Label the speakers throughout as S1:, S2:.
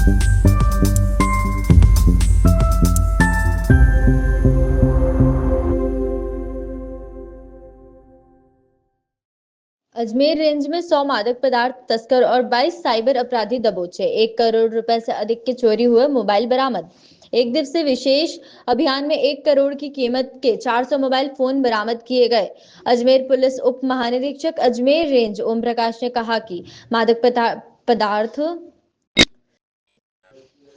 S1: Ajmer range में 100 मादक पदार्थ तस्कर और 22 साइबर अपराधी दबोचे। 1 करोड़ रुपए से अधिक के चोरी हुए मोबाइल बरामद। एक दिवसीय विशेष अभियान में 1 करोड़ की कीमत के 400 मोबाइल फोन बरामद किए गए। अजमेर पुलिस उप महानिरीक्षक अजमेर रेंज ओम प्रकाश ने कहा कि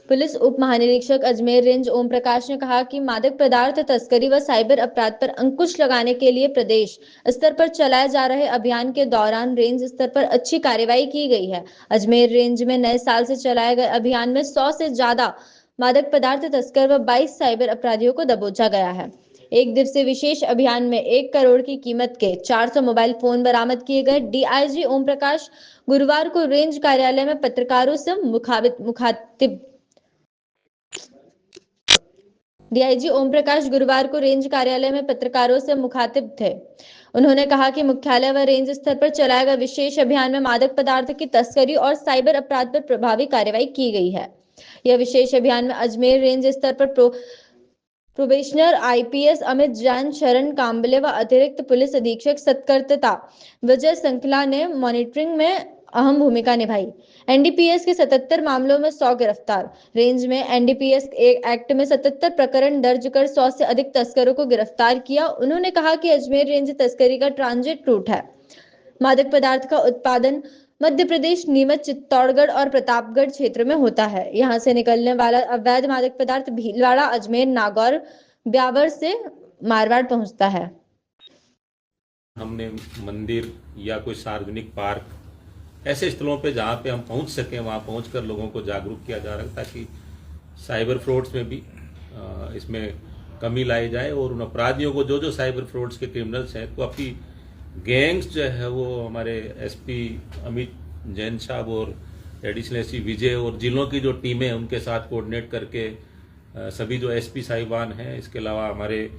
S1: पुलिस उप महानिरीक्षक अजमेर रेंज ओम प्रकाश ने कहा कि मादक पदार्थ तस्करी व साइबर अपराध पर अंकुश लगाने के लिए प्रदेश स्तर पर चलाए जा रहे अभियान के दौरान रेंज स्तर पर अच्छी कार्रवाई की गई है। अजमेर रेंज में नए साल से चलाए गए अभियान में 100 से ज्यादा मादक पदार्थ तस्कर व 22 साइबर अपराधियों को दबोचा गया है। एक दिवसीय विशेष अभियान में 1 करोड़ की कीमत के 400 मोबाइल फोन बरामद किए गए। डीआईजी ओम प्रकाश गुरुवार को रेंज कार्यालय में पत्रकारों से मुखातिब डीआईजी ओम प्रकाश गुरुवार को रेंज कार्यालय में पत्रकारों से मुखातिब थे। उन्होंने कहा कि मुख्यालय व रेंज स्तर पर चलाए गए विशेष अभियान में मादक पदार्थ की तस्करी और साइबर अपराध पर प्रभावी कार्रवाई की गई है। यह विशेष अभियान में अजमेर रेंज स्तर पर प्रोबेशनर आईपीएस अमित जैन, शरण कांबले व अतिरिक्त पुलिस अधीक्षक सतर्कता विजय संकला ने मॉनिटरिंग में अहम भूमिका निभाई। एनडीपीएस के 77 मामलों में 100 गिरफ्तार। रेंज में एनडीपीएस एक्ट में 77 प्रकरण दर्ज कर 100 से अधिक तस्करों को गिरफ्तार किया। उन्होंने कहा कि अजमेर रेंज तस्करी का ट्रांजिट रूट है। मादक पदार्थ का उत्पादन मध्य प्रदेश, नीमच, चित्तौड़गढ़ और प्रतापगढ़ क्षेत्र में होता है। यहाँ से निकलने वाला अवैध मादक पदार्थ भीलवाड़ा, अजमेर, नागौर, ब्यावर से मारवाड़ पहुंचता है।
S2: हमने मंदिर या कोई सार्वजनिक पार्क ऐसे स्थलों पे जहाँ पे हम पहुँच सकें वहाँ पहुँचकर लोगों को जागरूक किया जा रहा है ताकि साइबर फ्रॉड्स में भी इसमें कमी लाई जाए और उन अपराधियों को जो साइबर फ्रॉड्स के क्रिमिनल्स हैं तो अपनी गैंग्स जो है वो हमारे एसपी अमित जैन साहब और एडिशनल एसपी विजय और जिलों की जो टीमें हैं उनके साथ कोऑर्डिनेट करके सभी जो एसपी साहिबान हैं, इसके अलावा हमारे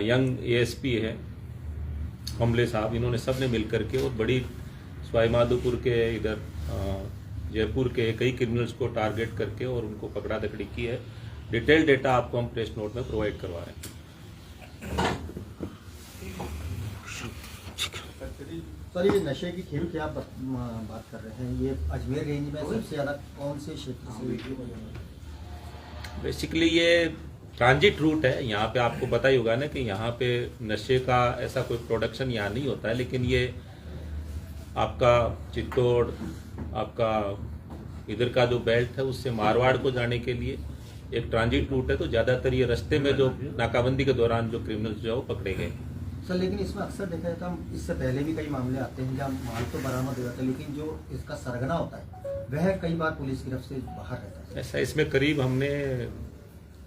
S2: यंग एएसपी हैं कमले साहब, इन्होंने सब ने मिल करके और बड़ी सवाईमाधोपुर के इधर जयपुर के कई क्रिमिनल्स को टारगेट करके और उनको पकड़ा दकड़ी की है। डिटेल डेटा आपको हम प्रेस नोट में प्रोवाइड करवा रहे हैं।
S3: सर, ये नशे की खेल की आप बात कर रहे हैं, ये अजमेर रेंज में सबसे ज़्यादा कौन से क्षेत्र से?
S2: बेसिकली ये ट्रांजिट रूट है। यहाँ पे आपको पता ही होगा ना कि यहाँ पे नशे का ऐसा कोई प्रोडक्शन यहाँ नहीं होता है, लेकिन ये आपका चित्तौड़, आपका इधर का जो बेल्ट है उससे मारवाड़ को जाने के लिए एक ट्रांजिट रूट है। तो ज़्यादातर ये रास्ते में जो नाकाबंदी के दौरान जो क्रिमिनल्स जो है वो पकड़े गए।
S3: सर, लेकिन इसमें अक्सर देखा जाता है, इससे पहले भी कई मामले आते हैं जहाँ माल तो बरामद हो जाता है लेकिन जो इसका सरगना होता है वह कई बार पुलिस की गिरफ्त से बाहर रहता है।
S2: ऐसा इसमें करीब हमने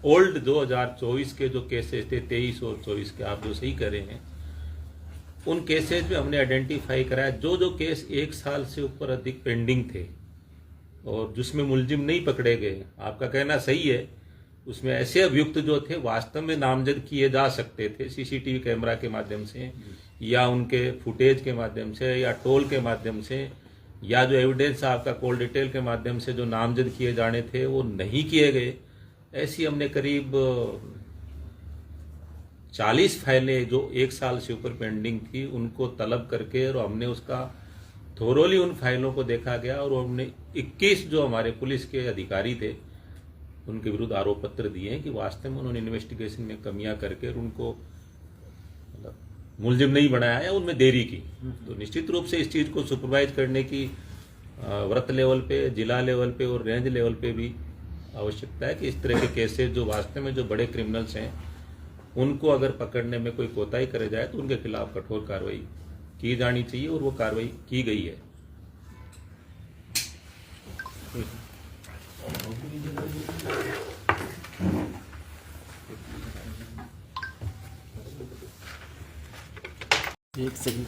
S2: ओल्ड 2024 के जो केसेस थे, 23 और 24 के, आप जो सही कर रहे हैं, उन केसेस में हमने आइडेंटिफाई कराया जो केस 1 साल से ऊपर अधिक पेंडिंग थे और जिसमें मुलजिम नहीं पकड़े गए। आपका कहना सही है, उसमें ऐसे अभियुक्त जो थे वास्तव में नामजद किए जा सकते थे सीसीटीवी कैमरा के माध्यम से या उनके फुटेज के माध्यम से या टोल के माध्यम से या जो एविडेंस आपका कॉल डिटेल के माध्यम से जो नामजद किए जाने थे वो नहीं किए गए। ऐसी हमने करीब 40 फाइलें जो 1 साल से ऊपर पेंडिंग थी उनको तलब करके और हमने उसका थोरोली उन फाइलों को देखा गया और हमने 21 जो हमारे पुलिस के अधिकारी थे उनके विरुद्ध आरोप पत्र दिए हैं कि वास्तव में उन्होंने इन्वेस्टिगेशन में कमियां करके और उनको मतलब मुलजिम नहीं बनाया या उनमें देरी की। तो निश्चित रूप से इस चीज़ को सुपरवाइज करने की व्रत लेवल पे, जिला लेवल पे और रेंज लेवल पे भी आवश्यकता है कि इस तरह के केसेस जो वास्तव में जो बड़े क्रिमिनल्स हैं उनको अगर पकड़ने में कोई कोताही करे जाए तो उनके खिलाफ कठोर कार्रवाई की जानी चाहिए और वो कार्रवाई की गई है।
S4: एक सेकंड।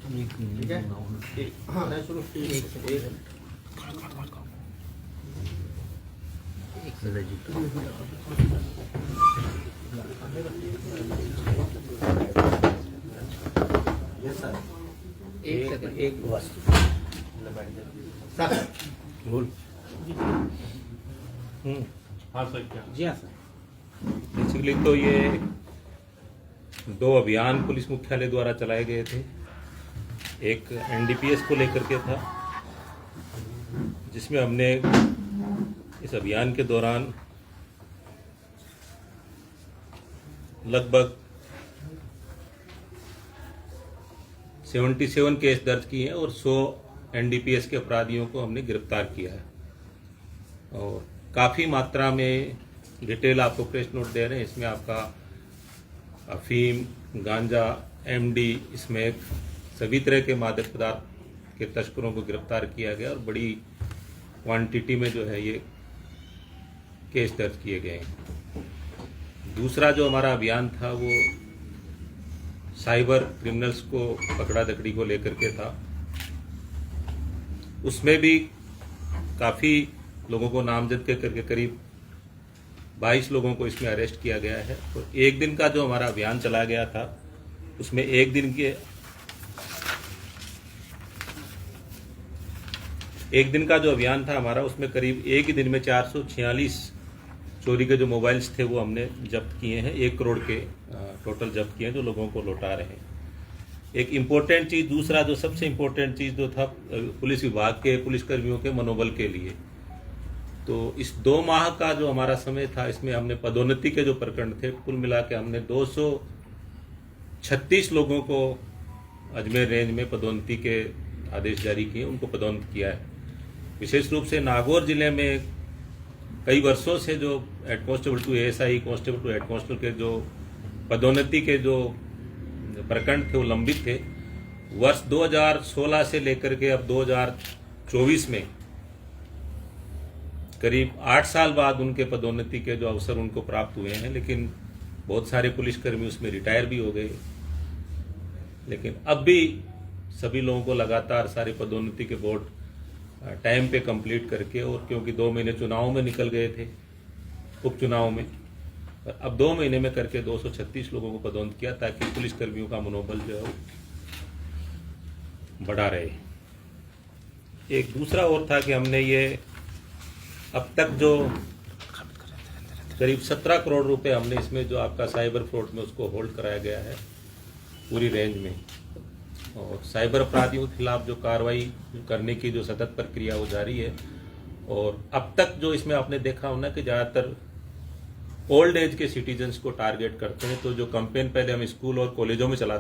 S3: ठीक है, हाँ शुरू। एक
S2: सेकंड एक बोल।
S4: हाँ सर क्या
S2: जी हाँ सर। बेसिकली तो ये 2 अभियान पुलिस मुख्यालय द्वारा चलाए गए थे। एक एनडीपीएस को लेकर के था, जिसमें हमने इस अभियान के दौरान लगभग 77 केस दर्ज किए हैं और 100 एनडीपीएस के अपराधियों को हमने गिरफ्तार किया है। और काफ़ी मात्रा में डिटेल आपको प्रेस नोट दे रहे हैं। इसमें आपका अफीम, गांजा, एमडी, स्मैक, सभी तरह के मादक पदार्थ के तस्करों को गिरफ्तार किया गया और बड़ी क्वांटिटी में जो है ये केस दर्ज किए गए हैं। दूसरा जो हमारा अभियान था वो साइबर क्रिमिनल्स को पकड़ा दकड़ी को लेकर के था। उसमें भी काफ़ी लोगों को नामजद करके करीब 22 लोगों को इसमें अरेस्ट किया गया है। तो एक दिन का जो हमारा अभियान चला गया था उसमें एक दिन का जो अभियान था हमारा, उसमें करीब एक ही दिन में 446 चोरी के जो मोबाइल्स थे वो हमने जब्त किए हैं। 1 करोड़ के टोटल जब्त किए हैं जो लोगों को लौटा रहे हैं। एक इम्पोर्टेंट चीज़, दूसरा जो सबसे इम्पोर्टेंट चीज़ जो था पुलिस विभाग के पुलिसकर्मियों के मनोबल के लिए, तो इस 2 माह का जो हमारा समय था इसमें हमने पदोन्नति के जो प्रकरण थे कुल मिला के हमने 236 लोगों को अजमेर रेंज में पदोन्नति के आदेश जारी किए, उनको पदोन्नत किया है। विशेष रूप से नागौर जिले में कई वर्षों से जो head constable to ASI, constable to head constable के जो पदोन्नति के जो प्रकरण थे वो लंबित थे। वर्ष 2016 से लेकर के अब 2024 में करीब 8 साल बाद उनके पदोन्नति के जो अवसर उनको प्राप्त हुए हैं, लेकिन बहुत सारे पुलिसकर्मी उसमें रिटायर भी हो गए। लेकिन अब भी सभी लोगों को लगातार सारी पदोन्नति के बोर्ड टाइम पे कंप्लीट करके, और क्योंकि 2 महीने चुनाव में निकल गए थे, उपचुनाव में, अब 2 महीने में करके 236 लोगों को पदोन्नत किया ताकि पुलिसकर्मियों का मनोबल जो है वो बढ़ा रहे। एक दूसरा और था कि हमने ये अब तक जो करीब 17 करोड़ रुपए हमने इसमें जो आपका साइबर फ्रॉड में उसको होल्ड कराया गया है पूरी रेंज में। और साइबर अपराधियों के खिलाफ जो कार्रवाई करने की जो सतत प्रक्रिया वो जारी है। और अब तक जो इसमें आपने देखा होना कि ज़्यादातर ओल्ड एज के सिटीजन्स को टारगेट करते हैं। तो जो कैंपेन पहले हम स्कूल और कॉलेजों में चलाते